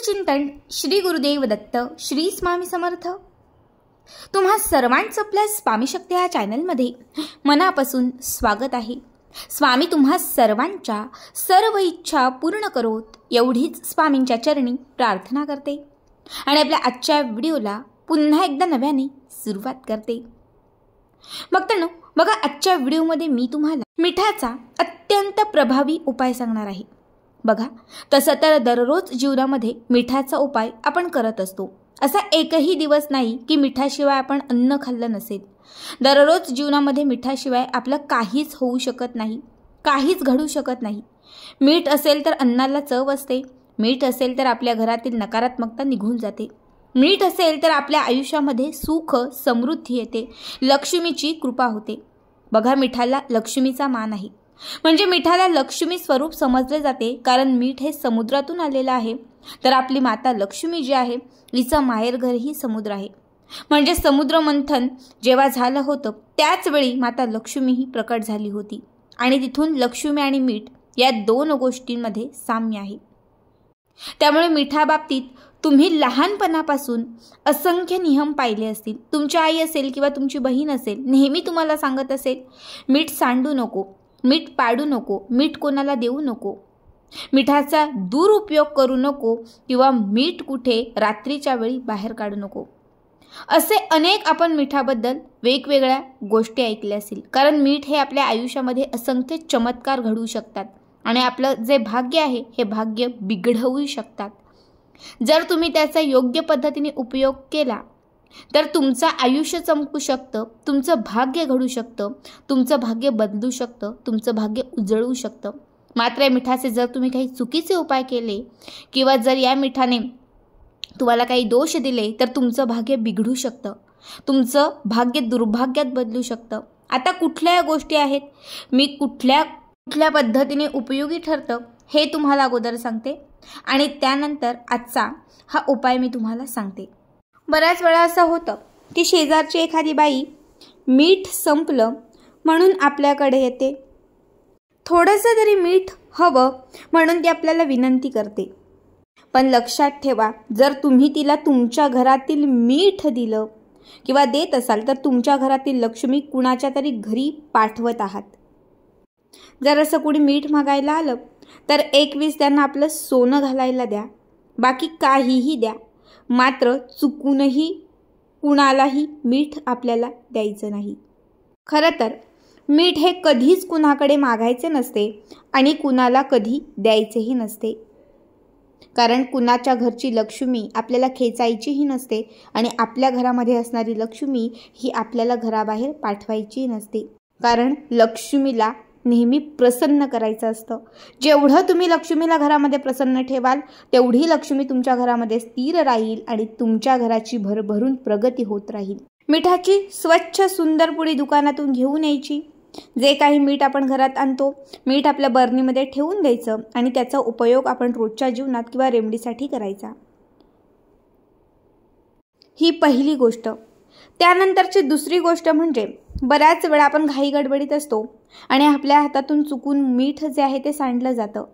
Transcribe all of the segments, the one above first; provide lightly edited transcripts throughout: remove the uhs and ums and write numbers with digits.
चिंतन श्री गुरुदेव दत्त श्री स्वामी समर्थ। तुम्हा सर्वांचं आपल्या स्वामी शक्ती या चॅनलमध्ये मनापासून स्वागत आहे। स्वामी तुम्हा सर्वांच्या सर्व इच्छा पूर्ण करोत एवढीच स्वामींच्या चरणी प्रार्थना करते आणि आपल्या आजच्या व्हिडिओला पुन्हा एकदा नव्याने सुरुवात करते। भक्तांनो, बघा, आजच्या व्हिडिओमध्ये मी तुम्हाला मिठाचा अत्यंत प्रभावी उपाय सांगणार आहे। बघा, तसं तर दररोज जीवनामध्ये मिठाचा उपाय आपण करत असतो। असा एकही दिवस नाही की मिठाशिवाय आपण अन्न खाल्लं नसेल। दररोज जीवनामध्ये मिठाशिवाय आपलं काहीच होऊ शकत नाही, काहीच घडू शकत नाही। मीठ असेल तर अन्नाला चव असते, मीठ असेल तर आपल्या घरातील नकारात्मकता निघून जाते, मीठ असेल तर आपल्या आयुष्यामध्ये सुख समृद्धी येते, लक्ष्मीची कृपा होते। बघा, मिठाला लक्ष्मीचा मान आहे, म्हणजे मिठाला लक्ष्मी स्वरूप समजले जाते, कारण मीठ हे समुद्रातून आलेलं आहे। तर आपली माता लक्ष्मी जी आहे हिचं माहेरघरही समुद्र आहे, म्हणजे समुद्र मंथन जेव्हा झालं होतं त्याच वेळी माता लक्ष्मी ही प्रकट झाली होती आणि तिथून लक्ष्मी आणि मीठ या दोन गोष्टींमध्ये साम्य आहे। त्यामुळे मिठाबाबतीत तुम्ही लहानपणापासून असंख्य नियम पाहिले असतील। तुमची आई असेल किंवा तुमची बहीण असेल नेहमी तुम्हाला सांगत असेल, मीठ सांडू नको, मीठ पाडू नको, मीठ कोणाला देऊ नको, मिठाचा दुरुपयोग करू नको किंवा मीठ कुठे रात्रीच्या वेळी बाहेर काढू नको। असे अनेक आपण मिठाबद्दल वेगवेगळ्या गोष्टी ऐकल्या असतील, कारण मीठ हे आपल्या आयुष्यामध्ये असंख्य चमत्कार घडवू शकतात आणि आपलं जे भाग्य आहे हे भाग्य बिघडवू शकतात। जर तुम्ही त्याचा योग्य पद्धतीने उपयोग केला तर तुमचं आयुष्य चमकू शकतं, तुमचं भाग्य घडू शकतं, तुमचं भाग्य बदलू शकतं, तुमचं भाग्य उजळू शकतं। मात्र या मिठाचे जर तुम्ही काही चुकीचे उपाय केले किंवा जर या मिठाने तुम्हाला काही दोष दिले तर तुमचं भाग्य बिघडू शकतं, तुमचं भाग्य दुर्भाग्यात बदलू शकतं। आता कुठल्या गोष्टी आहेत, मी कुठल्या पद्धतीने उपयोगी ठरतं हे तुम्हाला अगोदर सांगते आणि त्यानंतर आजचा हा उपाय मी तुम्हाला सांगते। बऱ्याच वेळा असं होतं की शेजारची एखादी बाई मीठ संपलं म्हणून आपल्याकडे येते, थोडंसं तरी मीठ हवं म्हणून ती आपल्याला विनंती करते। पण लक्षात ठेवा, जर तुम्ही तिला तुमच्या घरातील मीठ दिलं किंवा देत असाल तर तुमच्या घरातील लक्ष्मी कुणाच्या तरी घरी पाठवत आहात। जर असं कुणी मीठ मागायला आलं तर 21 त्यांना आपलं सोनं घालायला द्या, बाकी काहीही द्या, मात्र चुकूनही कुणालाही मीठ आपल्याला द्यायचं नाही। खरं तर मीठ हे कधीच कुणाकडे मागायचे नसते आणि कुणाला कधी द्यायचेही नसते, कारण कुणाच्या घरची लक्ष्मी आपल्याला खेचायचीही नसते आणि आपल्या घरामध्ये असणारी लक्ष्मी ही आपल्याला घराबाहेर पाठवायची नसते, कारण लक्ष्मीला नेहमी प्रसन्न करायचं असतं। जेवढं तुम्ही लक्ष्मीला घरामध्ये प्रसन्न ठेवाल तेवढी लक्ष्मी तुमच्या घरामध्ये स्थिर राहील आणि तुमच्या घराची भरभरून प्रगती होत राहील। मिठाची स्वच्छ सुंदर पुडी दुकानातून घेऊन यायची। जे काही मीठ आपण घरात आणतो, मीठ आपल्या बरणीमध्ये ठेवून द्यायचं आणि त्याचा उपयोग आपण रोजच्या जीवनात किंवा रेमडीसाठी करायचा। ही पहिली गोष्ट। त्यानंतरची दुसरी गोष्ट म्हणजे बऱ्याच वेळा आपण घाई गडबडीत असतो आणि आपल्या हातातून चुकून मीठ जे आहे ते सांडलं जातं।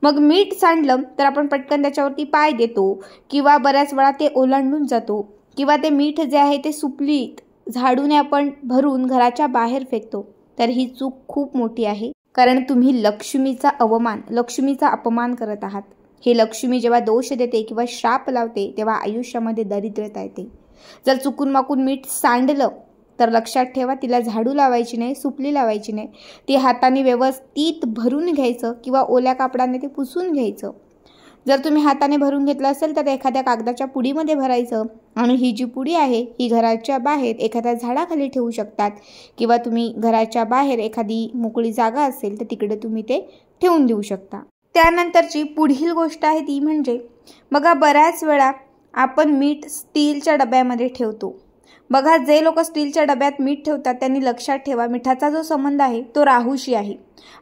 मग मीठ सांडलं तर आपण पटकन त्याच्यावरती पाय देतो किंवा बऱ्याच वेळा ते ओलांडून जातो किंवा ते मीठ जे आहे ते सुपलीत झाडूने आपण भरून घराच्या बाहेर फेकतो। तर ही चूक खूप मोठी आहे, कारण तुम्ही लक्ष्मीचा अवमान, लक्ष्मीचा अपमान करत आहात। हे लक्ष्मी जेव्हा दोष देते किंवा श्राप लावते तेव्हा आयुष्यामध्ये दरिद्रता येते। जर चुकून माकून मीठ सांडलं तर लक्षात ठेवा, तिला झाडू लावायची नाही, सुपली लावायची नाही, ती हाताने व्यवस्थित भरून घ्यायचं किंवा ओल्या कापडाने ते पुसून घ्यायचं। जर तुम्ही हाताने भरून घेतलं असेल तर एखाद्या कागदाच्या पुडीमध्ये भरायचं आणि ही जी पुडी आहे ही घराच्या बाहेर एखाद्या झाडाखाली ठेवू शकतात किंवा तुम्ही घराच्या बाहेर एखादी मोकळी जागा असेल तर तिकडे तुम्ही ते ठेवून देऊ शकता। त्यानंतरची पुढील गोष्ट आहे ती म्हणजे, बघा, बऱ्याच वेळा आपण मीठ स्टीलच्या डब्यामध्ये ठेवतो। बघा, जे लोक स्टीलच्या डब्यात मीठ ठेवतात त्यांनी लक्षात ठेवा, मिठाचा जो संबंध आहे तो राहूशी आहे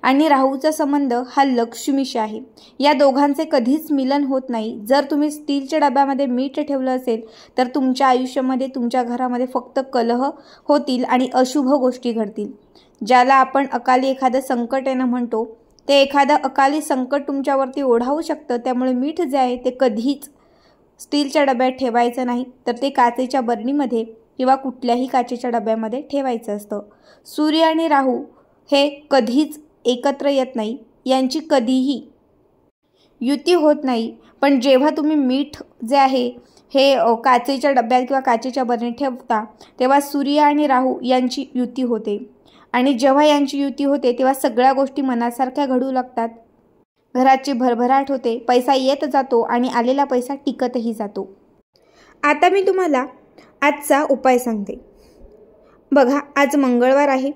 आणि राहूचा संबंध हा लक्ष्मीशी आहे। या दोघांचे कधीच मिलन होत नाही। जर तुम्ही स्टीलच्या डब्यामध्ये मीठ ठेवलं असेल तर तुमच्या आयुष्यामध्ये, तुमच्या घरामध्ये फक्त कलह होतील आणि अशुभ गोष्टी घडतील। ज्याला आपण अकाली एखादं संकट येणं म्हणतो, ते एखादं अकाली संकट तुमच्यावरती ओढावू शकतं। त्यामुळे मीठ जे आहे ते कधीच स्टीलच्या डब्यात ठेवायचं नाही, तर ते काचेच्या बरणीमध्ये किंवा कुठल्याही काचेच्या डब्यामध्ये ठेवायचं असतं. सूर्य आणि राहू हे कधीच एकत्र येत नाही, यांची कधीही युती होत नाही. पण जेव्हा तुम्ही मीठ जे आहे हे काचेच्या डब्यात किंवा काचेच्या बरणीत ठेवता, तेव्हा सूर्य आणि राहू यांची युती होते. आणि जेव्हा यांची युती होते तेव्हा सगळ्या गोष्टी मनासारख्या घडू लागतात. घराची भरभराट होते, पैसा येत जातो आणि आलेला पैसा टिकतही जातो. आता मी तुम्हाला आजचा उपाय सांगते. बघा, आज मंगळवार आहे.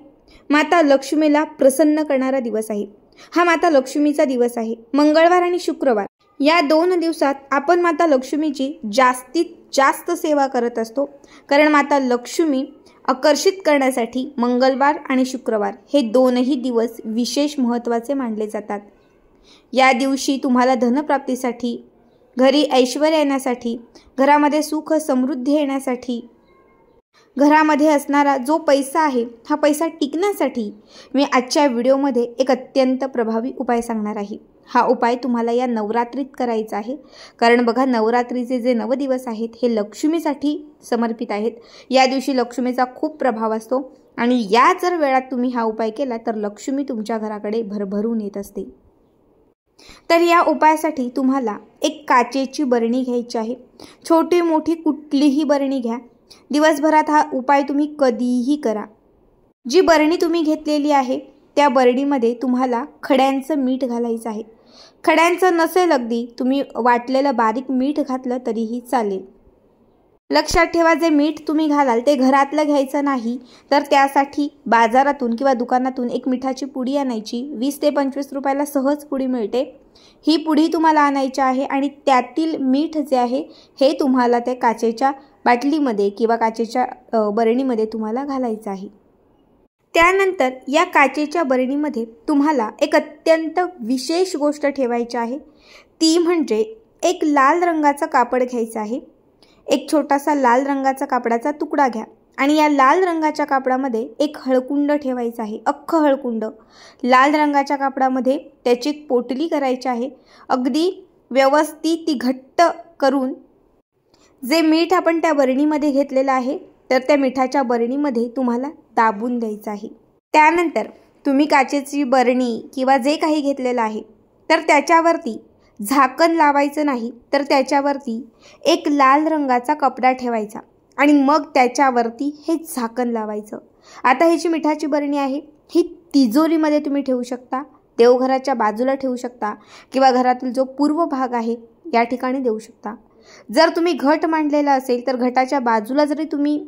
माता लक्ष्मीला प्रसन्न करणारा दिवस आहे. हा माता लक्ष्मीचा दिवस आहे. मंगळवार आणि शुक्रवार या 2 दिवसात आपण माता लक्ष्मीची जास्तीत जास्त सेवा करत असतो. कारण माता लक्ष्मी आकर्षित करण्यासाठी मंगळवार आणि शुक्रवार हे 2ही दिवस विशेष महत्त्वाचे मानले जातात. या दिवशी तुम्हाला धनप्राप्तीसाठी, घरी ऐश्वर्य येण्यासाठी, घरामध्ये सुख समृद्धी येण्यासाठी, घरामध्ये असणारा जो पैसा आहे हा पैसा टिकण्यासाठी मी आजच्या व्हिडिओमध्ये एक अत्यंत प्रभावी उपाय सांगणार आहे. हा उपाय तुम्हाला या नवरात्रीत करायचा आहे. कारण बघा, नवरात्रीचे जे 9 दिवस आहेत हे लक्ष्मीसाठी समर्पित आहेत. या दिवशी लक्ष्मीचा खूप प्रभाव असतो आणि या जर वेळात तुम्ही हा उपाय केला तर लक्ष्मी तुमच्या घराकडे भरभरून येत असते. तर या उपायासाठी तुम्हाला एक काचेची बरणी घ्यायची आहे. छोटी मोठी कुठलीही बरणी घ्या. दिवसभरात हा उपाय तुम्ही कधीही करा. जी बरणी तुम्ही घेतलेली आहे त्या बरणीमध्ये तुम्हाला खड्यांचं मीठ घालायचं आहे. खड्यांचं नसेल अगदी तुम्ही वाटलेलं बारीक मीठ घातलं तरीही चालेल. लक्षात ठेवा, जे मीठ तुम्ही घालाल ते घरातलं घ्यायचं नाही, तर त्यासाठी बाजारातून किंवा दुकानातून एक मिठाची पुडी आणायची. 20 ते 25 रुपयाला सहज पुडी मिळते. ही पुडी तुम्हाला आणायची आहे आणि त्यातील मीठ जे आहे हे तुम्हाला त्या काचेच्या बाटलीमध्ये किंवा काचेच्या बरणीमध्ये तुम्हाला घालायचं आहे. त्यानंतर या काचेच्या बरणीमध्ये तुम्हाला एक अत्यंत विशेष गोष्ट ठेवायची आहे. ती म्हणजे एक लाल रंगाचं कापड घ्यायचं आहे. एक छोटासा लाल रंगाचा कापडाचा तुकडा घ्या आणि या लाल रंगाच्या कापडामध्ये एक हळकुंड ठेवायचं आहे. अख्खं हळकुंड लाल रंगाच्या कापडामध्ये त्याची एक पोटली करायची आहे. अगदी व्यवस्थित ती घट्ट करून जे मीठ आपण त्या बरणीमध्ये घेतलेलं आहे तर त्या मिठाच्या बरणीमध्ये तुम्हाला दाबून द्यायचं आहे. त्यानंतर तुम्ही काचेची बरणी किंवा जे काही घेतलेलं आहे तर त्याच्यावरती झाकण लावायचं नाही, तर त्याच्यावरती एक लाल रंगाचा कपडा ठेवायचा आणि मग त्याच्यावरती हे झाकण लावायचं. आता ही जी मिठाची बरणी आहे ही तिजोरीमध्ये तुम्ही ठेवू शकता, देवघराच्या बाजूला ठेवू शकता किंवा घरातील जो पूर्व भाग आहे या ठिकाणी देऊ शकता. जर तुम्ही घट मांडलेला असेल तर घटाच्या बाजूला जरी तुम्ही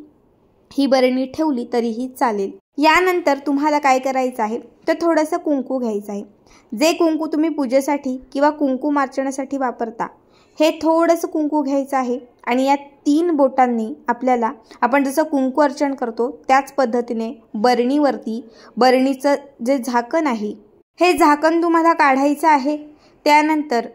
ही बरणी ठेवली तरीही चालेल. यानंतर तुम्हाला काय करायचं आहे तर थोडंसं कुंकू घ्यायचं आहे. जे कुंकू तुम्ही पूजेसाठी किंवा कुंकुमार्चनासाठी वापरता हे थोडंसं कुंकू घ्यायचं आहे आणि या 3 बोटांनी आपण जसं कुंकू अर्चन करतो त्याच पद्धतीने बरणीवरती बरणीचं जे झाकण आहे हे झाकण तुम्हाला काढायचं आहे. त्यानंतर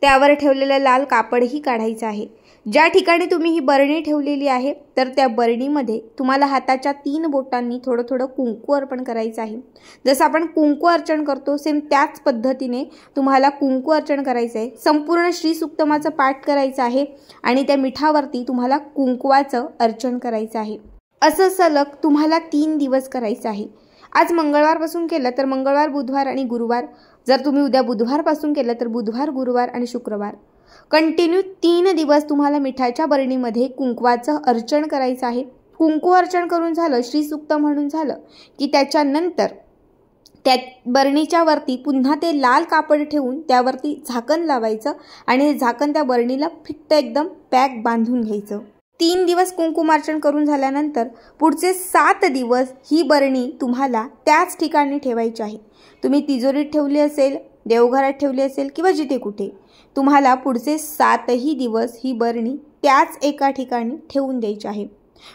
त्यावर ठेवलेलं लाल कापडही काढायचं आहे. ज्या ठिकाणी तुम्ही ही बरणी ठेवलेली आहे तर त्या बरणीमध्ये तुम्हाला हाताच्या 3 बोटांनी थोडं थोडं कुंकू अर्पण करायचं आहे. जसं आपण कुंकू अर्चन करतो सेम त्याच पद्धतीने तुम्हाला कुंकू अर्चन करायचं आहे. संपूर्ण श्री सूक्तमाचं पाठ करायचं आहे आणि त्या मिठावरती तुम्हाला कुंकवाचं अर्चन करायचं आहे. असं सलग तुम्हाला 3 दिवस करायचं आहे. आज मंगळवारपासून केलं तर मंगळवार, बुधवार आणि गुरुवार. जर तुम्ही उद्या बुधवारपासून केलं तर बुधवार, गुरुवार आणि शुक्रवार कंटिन्यू 3 दिवस तुम्हाला मिठाच्या बरणीमध्ये कुंकवाचं अर्चन करायचं आहे. कुंकू अर्चन करून झालं, श्री सूक्त म्हणून झालं की त्याच्यानंतर त्या बरणीच्या वरती पुन्हा ते लाल कापड ठेवून त्यावरती झाकण लावायचं आणि झाकण त्या बरणीला फिट्ट एकदम पॅक बांधून घ्यायचं. 3 दिवस कुंकुमार्चन करून झाल्यानंतर पुढचे 7 दिवस ही बरणी तुम्हाला त्याच ठिकाणी ठेवायची आहे. तुम्ही तिजोरीत ठेवली असेल, देवघरात ठेवली असेल किंवा जिथे कुठे, तुम्हाला पुढचे 7ही दिवस ही बरणी त्याच एका ठिकाणी ठेवून द्यायची आहे.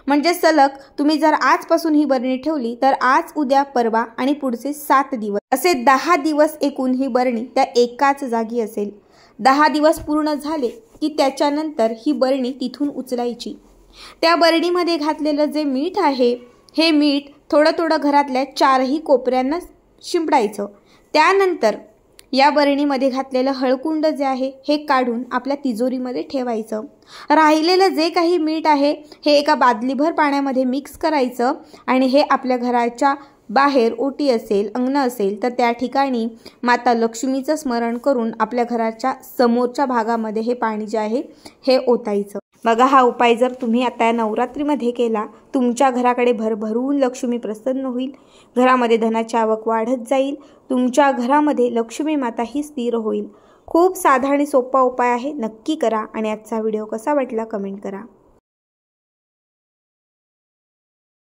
म्हणजे सलग तुम्ही जर आजपासून ही बरणी ठेवली तर आज, उद्या, परवा आणि पुढचे 7 दिवस असे 10 दिवस एकूण ही बरणी त्या एकाच जागी असेल. 10 दिवस पूर्ण झाले की त्याच्यानंतर ही बरणी तिथून उचलायची. त्या बरणीमध्ये घातलेलं जे मीठ आहे हे मीठ थोडं थोडं घरातल्या 4ही कोपऱ्यांना शिंपडायचं. त्यानंतर या बरणीमध्ये घातलेलं हळकुंड जे आहे हे काढून आपल्या तिजोरीमध्ये ठेवायचं। राहिलेलं जे काही मीठ आहे हे एका बादलीभर पाण्यामध्ये मिक्स करायचं आणि हे आपल्या घराच्या बाहेर ओटी असेल, अंगण असेल तर त्या ठिकाणी माता लक्ष्मीचं स्मरण करून आपल्या घराच्या समोरच्या भागामध्ये हे पाणी जे आहे हे ओतायचं। बघा, हा उपाय जर तुम्ही आता नवरात्रीमध्ये केला, तुमच्या घराकडे भरभरून लक्ष्मी प्रसन्न होईल, घरामध्ये धनाची आवक वाढत जाईल, तुमच्या घरामध्ये लक्ष्मी माता ही स्थिर होईल। खूप साधा आणि सोपा उपाय आहे, नक्की करा आणि आजचा व्हिडिओ कसा वाटला कमेंट करा।